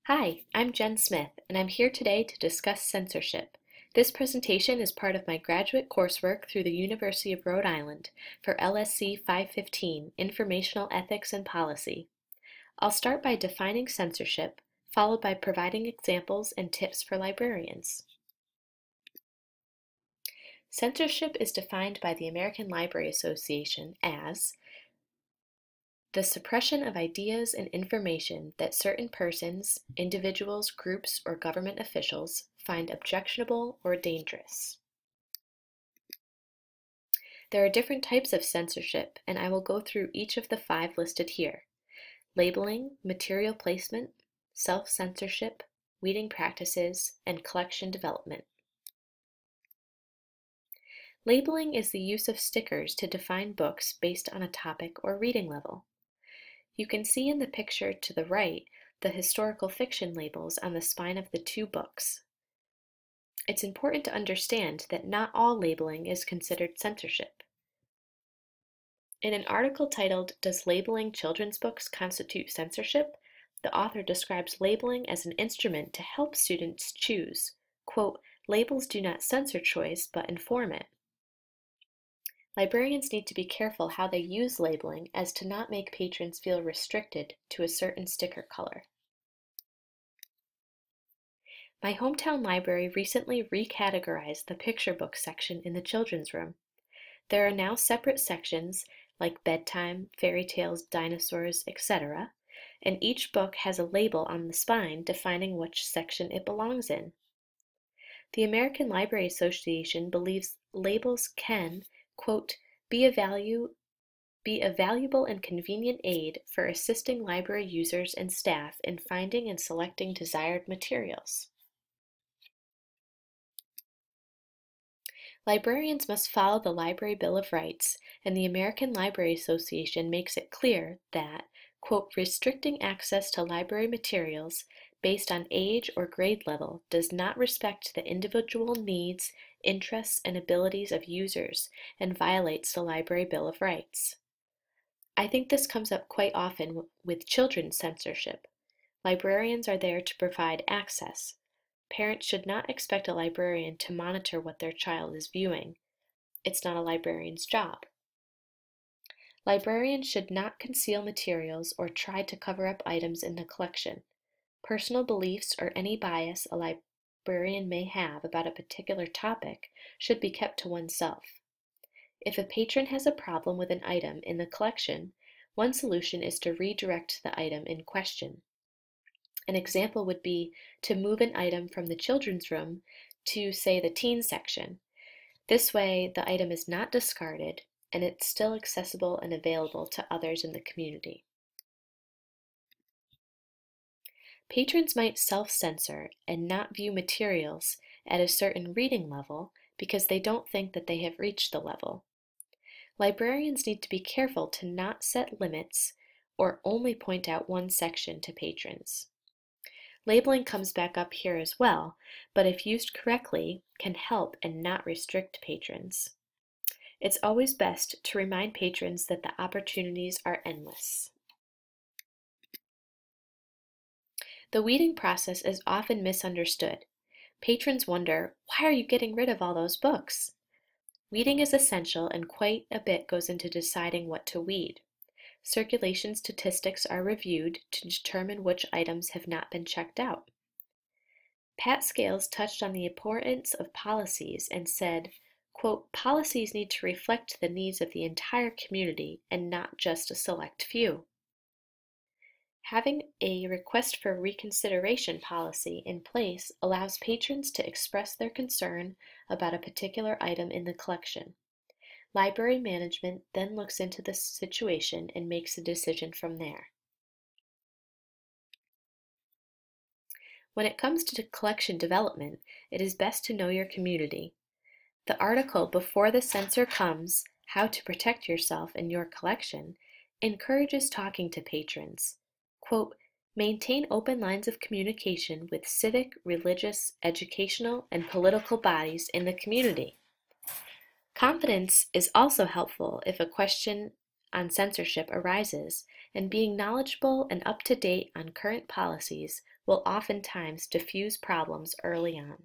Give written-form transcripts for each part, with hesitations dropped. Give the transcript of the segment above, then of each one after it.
Hi, I'm Jen Smith, and I'm here today to discuss censorship. This presentation is part of my graduate coursework through the University of Rhode Island for LSC 515, Informational Ethics and Policy. I'll start by defining censorship, followed by providing examples and tips for librarians. Censorship is defined by the American Library Association as the suppression of ideas and information that certain persons, individuals, groups, or government officials find objectionable or dangerous. There are different types of censorship, and I will go through each of the 5 listed here: labeling, material placement, self-censorship, weeding practices, and collection development. Labeling is the use of stickers to define books based on a topic or reading level. You can see in the picture to the right the historical fiction labels on the spine of the 2 books. It's important to understand that not all labeling is considered censorship. In an article titled, "Does Labeling Children's Books Constitute Censorship?" the author describes labeling as an instrument to help students choose. Quote, "Labels do not censor choice, but inform it." Librarians need to be careful how they use labeling as to not make patrons feel restricted to a certain sticker color. My hometown library recently recategorized the picture book section in the children's room. There are now separate sections like bedtime, fairy tales, dinosaurs, etc., and each book has a label on the spine defining which section it belongs in. The American Library Association believes labels can, quote, be a valuable and convenient aid for assisting library users and staff in finding and selecting desired materials. Librarians must follow the Library Bill of Rights, and the American Library Association makes it clear that, quote, restricting access to library materials based on age or grade level does not respect the individual needs, interests, and abilities of users and violates the Library Bill of Rights. I think this comes up quite often with children's censorship. Librarians are there to provide access. Parents should not expect a librarian to monitor what their child is viewing. It's not a librarian's job. Librarians should not conceal materials or try to cover up items in the collection. Personal beliefs or any bias a librarian may have about a particular topic should be kept to oneself. If a patron has a problem with an item in the collection, one solution is to redirect the item in question. An example would be to move an item from the children's room to, say, the teen section. This way, the item is not discarded and it's still accessible and available to others in the community. Patrons might self-censor and not view materials at a certain reading level because they don't think that they have reached the level. Librarians need to be careful to not set limits or only point out one section to patrons. Labeling comes back up here as well, but if used correctly, can help and not restrict patrons. It's always best to remind patrons that the opportunities are endless. The weeding process is often misunderstood. Patrons wonder, why are you getting rid of all those books? Weeding is essential and quite a bit goes into deciding what to weed. Circulation statistics are reviewed to determine which items have not been checked out. Pat Scales touched on the importance of policies and said, quote, policies need to reflect the needs of the entire community and not just a select few. Having a request for reconsideration policy in place allows patrons to express their concern about a particular item in the collection. Library management then looks into the situation and makes a decision from there. When it comes to collection development, it is best to know your community. The article Before the Censor Comes, How to Protect Yourself and Your Collection encourages talking to patrons. Quote, maintain open lines of communication with civic, religious, educational, and political bodies in the community. Confidence is also helpful if a question on censorship arises, and being knowledgeable and up to date on current policies will oftentimes diffuse problems early on.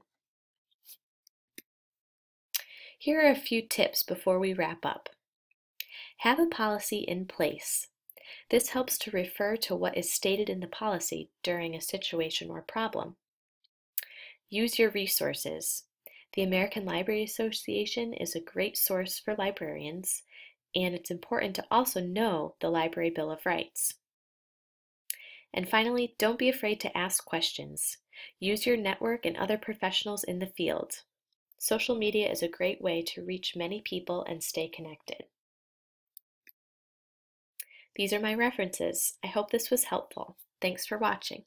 Here are a few tips before we wrap up. Have a policy in place. This helps to refer to what is stated in the policy during a situation or problem. Use your resources. The American Library Association is a great source for librarians, and it's important to also know the Library Bill of Rights. And finally, don't be afraid to ask questions. Use your network and other professionals in the field. Social media is a great way to reach many people and stay connected. These are my references. I hope this was helpful. Thanks for watching.